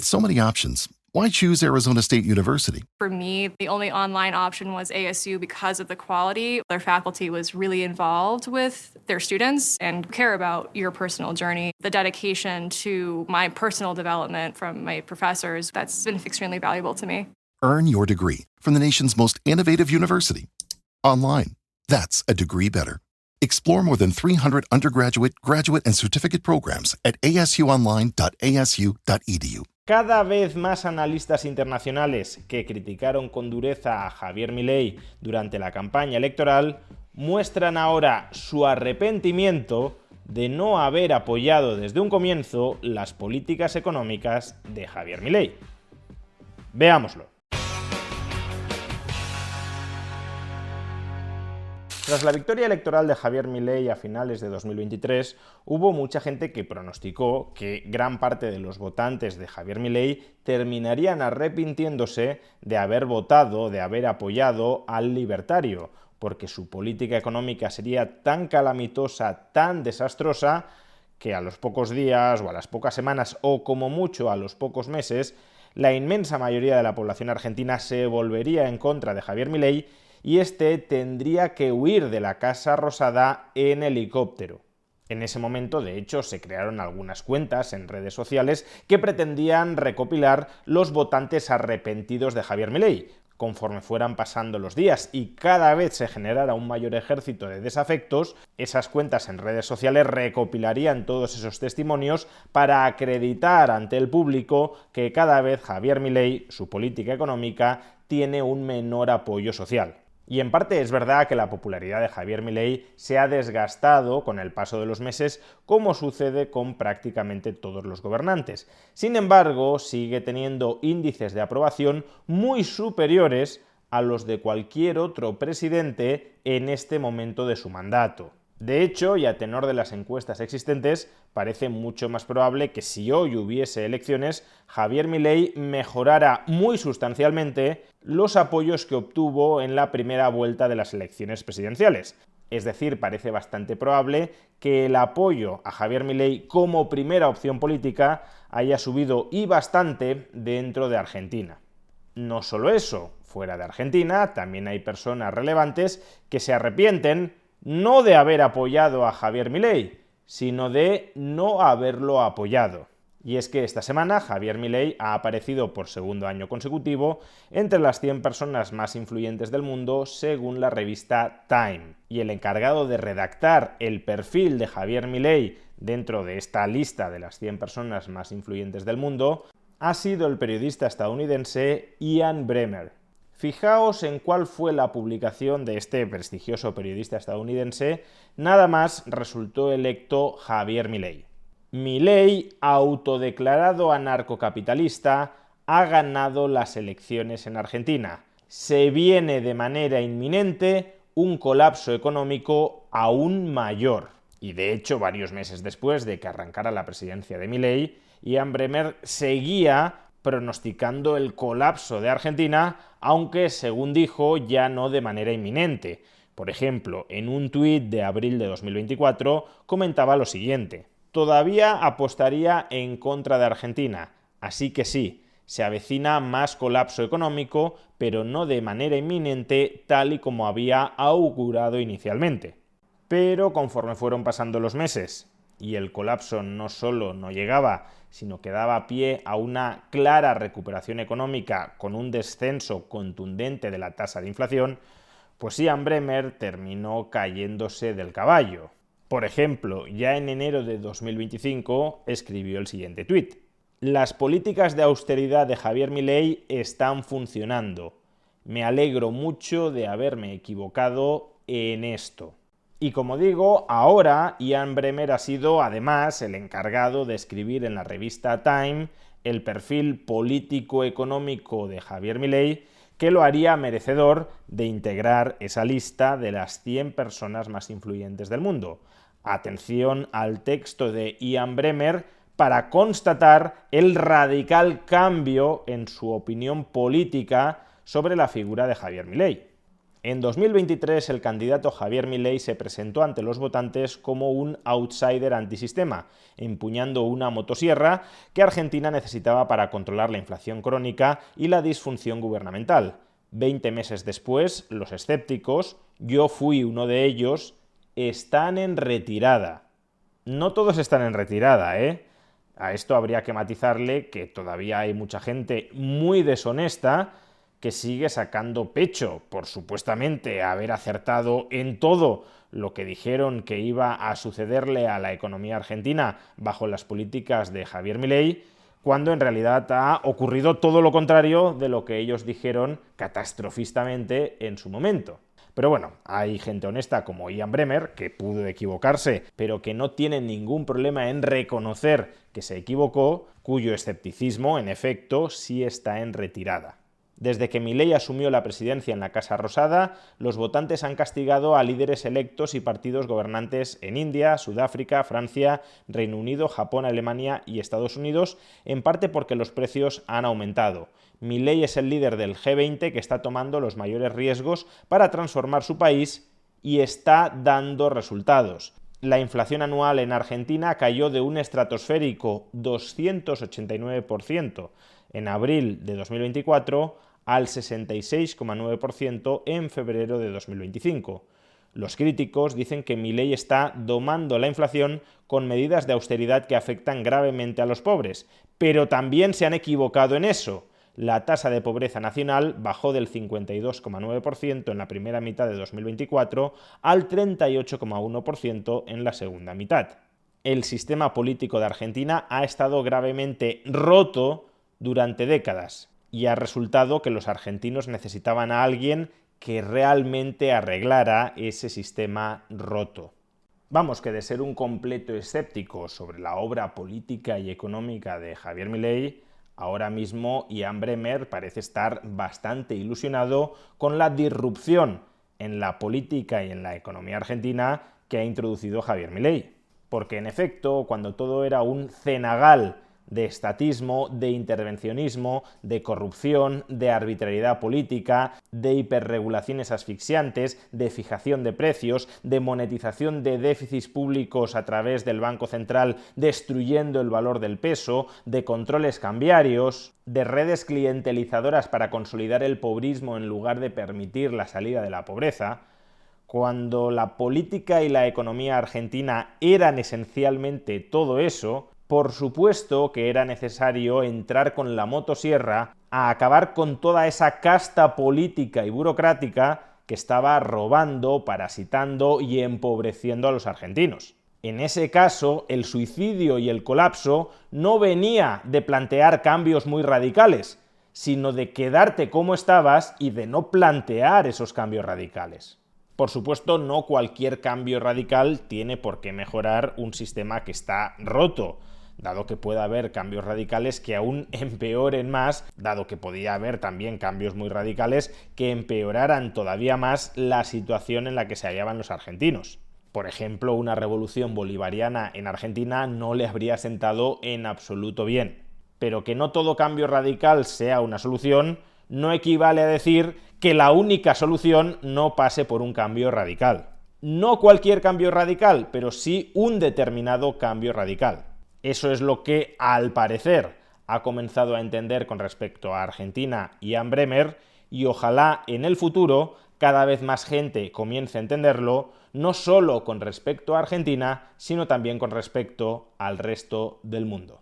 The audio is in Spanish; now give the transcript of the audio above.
With so many options, why choose Arizona State University? For me, the only online option was ASU because of the quality. Their faculty was really involved with their students and care about your personal journey. The dedication to my personal development from my professors, that's been extremely valuable to me. Earn your degree from the nation's most innovative university. Online. That's a degree better. Explore more than 300 undergraduate, graduate, and certificate programs at asuonline.asu.edu. Cada vez más analistas internacionales que criticaron con dureza a Javier Milei durante la campaña electoral muestran ahora su arrepentimiento de no haber apoyado desde un comienzo las políticas económicas de Javier Milei. Veámoslo. Tras la victoria electoral de Javier Milei a finales de 2023, hubo mucha gente que pronosticó que gran parte de los votantes de Javier Milei terminarían arrepintiéndose de haber votado, de haber apoyado al libertario, porque su política económica sería tan calamitosa, tan desastrosa, que a los pocos días o a las pocas semanas o como mucho a los pocos meses, la inmensa mayoría de la población argentina se volvería en contra de Javier Milei y este tendría que huir de la Casa Rosada en helicóptero. En ese momento, de hecho, se crearon algunas cuentas en redes sociales que pretendían recopilar los votantes arrepentidos de Javier Milei. Conforme fueran pasando los días y cada vez se generara un mayor ejército de desafectos, esas cuentas en redes sociales recopilarían todos esos testimonios para acreditar ante el público que cada vez Javier Milei, su política económica, tiene un menor apoyo social. Y en parte es verdad que la popularidad de Javier Milei se ha desgastado con el paso de los meses, como sucede con prácticamente todos los gobernantes. Sin embargo, sigue teniendo índices de aprobación muy superiores a los de cualquier otro presidente en este momento de su mandato. De hecho, y a tenor de las encuestas existentes, parece mucho más probable que si hoy hubiese elecciones, Javier Milei mejorara muy sustancialmente los apoyos que obtuvo en la primera vuelta de las elecciones presidenciales. Es decir, parece bastante probable que el apoyo a Javier Milei como primera opción política haya subido y bastante dentro de Argentina. No solo eso, fuera de Argentina también hay personas relevantes que se arrepienten no de haber apoyado a Javier Milei, sino de no haberlo apoyado. Y es que esta semana Javier Milei ha aparecido por segundo año consecutivo entre las 100 personas más influyentes del mundo según la revista Time. Y el encargado de redactar el perfil de Javier Milei dentro de esta lista de las 100 personas más influyentes del mundo ha sido el periodista estadounidense Ian Bremmer. Fijaos en cuál fue la publicación de este prestigioso periodista estadounidense, nada más resultó electo Javier Milei. Milei, autodeclarado anarcocapitalista, ha ganado las elecciones en Argentina. Se viene de manera inminente un colapso económico aún mayor. Y de hecho, varios meses después de que arrancara la presidencia de Milei, Ian Bremmer seguía pronosticando el colapso de Argentina, aunque, según dijo, ya no de manera inminente. Por ejemplo, en un tuit de abril de 2024 comentaba lo siguiente: todavía apostaría en contra de Argentina, así que sí, se avecina más colapso económico, pero no de manera inminente tal y como había augurado inicialmente. Pero conforme fueron pasando los meses y el colapso no solo no llegaba, sino que daba pie a una clara recuperación económica con un descenso contundente de la tasa de inflación, pues Ian Bremmer terminó cayéndose del caballo. Por ejemplo, ya en enero de 2025 escribió el siguiente tuit: las políticas de austeridad de Javier Milei están funcionando. Me alegro mucho de haberme equivocado en esto. Y como digo, ahora Ian Bremmer ha sido además el encargado de escribir en la revista Time el perfil político-económico de Javier Milei, que lo haría merecedor de integrar esa lista de las 100 personas más influyentes del mundo. Atención al texto de Ian Bremmer para constatar el radical cambio en su opinión política sobre la figura de Javier Milei. En 2023 el candidato Javier Milei se presentó ante los votantes como un outsider antisistema, empuñando una motosierra que Argentina necesitaba para controlar la inflación crónica y la disfunción gubernamental. 20 meses después, los escépticos, yo fui uno de ellos, están en retirada. No todos están en retirada, ¿eh? A esto habría que matizarle que todavía hay mucha gente muy deshonesta que sigue sacando pecho por supuestamente haber acertado en todo lo que dijeron que iba a sucederle a la economía argentina bajo las políticas de Javier Milei, cuando en realidad ha ocurrido todo lo contrario de lo que ellos dijeron catastrofistamente en su momento. Pero bueno, hay gente honesta como Ian Bremmer, que pudo equivocarse, pero que no tiene ningún problema en reconocer que se equivocó, cuyo escepticismo, en efecto, sí está en retirada. Desde que Milei asumió la presidencia en la Casa Rosada, los votantes han castigado a líderes electos y partidos gobernantes en India, Sudáfrica, Francia, Reino Unido, Japón, Alemania y Estados Unidos, en parte porque los precios han aumentado. Milei es el líder del G20 que está tomando los mayores riesgos para transformar su país y está dando resultados. La inflación anual en Argentina cayó de un estratosférico 289% en abril de 2024 al 66,9% en febrero de 2025. Los críticos dicen que Milei está domando la inflación con medidas de austeridad que afectan gravemente a los pobres, pero también se han equivocado en eso. La tasa de pobreza nacional bajó del 52,9% en la primera mitad de 2024 al 38,1% en la segunda mitad. El sistema político de Argentina ha estado gravemente roto durante décadas y ha resultado que los argentinos necesitaban a alguien que realmente arreglara ese sistema roto. Vamos, que de ser un completo escéptico sobre la obra política y económica de Javier Milei, ahora mismo Ian Bremmer parece estar bastante ilusionado con la disrupción en la política y en la economía argentina que ha introducido Javier Milei. Porque en efecto, cuando todo era un cenagal de estatismo, de intervencionismo, de corrupción, de arbitrariedad política, de hiperregulaciones asfixiantes, de fijación de precios, de monetización de déficits públicos a través del Banco Central destruyendo el valor del peso, de controles cambiarios, de redes clientelizadoras para consolidar el pobrismo en lugar de permitir la salida de la pobreza. Cuando la política y la economía argentina eran esencialmente todo eso, por supuesto que era necesario entrar con la motosierra a acabar con toda esa casta política y burocrática que estaba robando, parasitando y empobreciendo a los argentinos. En ese caso, el suicidio y el colapso no venía de plantear cambios muy radicales, sino de quedarte como estabas y de no plantear esos cambios radicales. Por supuesto, no cualquier cambio radical tiene por qué mejorar un sistema que está roto, dado que puede haber cambios radicales que aún empeoren más, dado que podía haber también cambios muy radicales que empeoraran todavía más la situación en la que se hallaban los argentinos. Por ejemplo, una revolución bolivariana en Argentina no le habría sentado en absoluto bien. Pero que no todo cambio radical sea una solución no equivale a decir que la única solución no pase por un cambio radical. No cualquier cambio radical, pero sí un determinado cambio radical. Eso es lo que, al parecer, ha comenzado a entender con respecto a Argentina Ian Bremmer, y ojalá en el futuro cada vez más gente comience a entenderlo, no solo con respecto a Argentina, sino también con respecto al resto del mundo.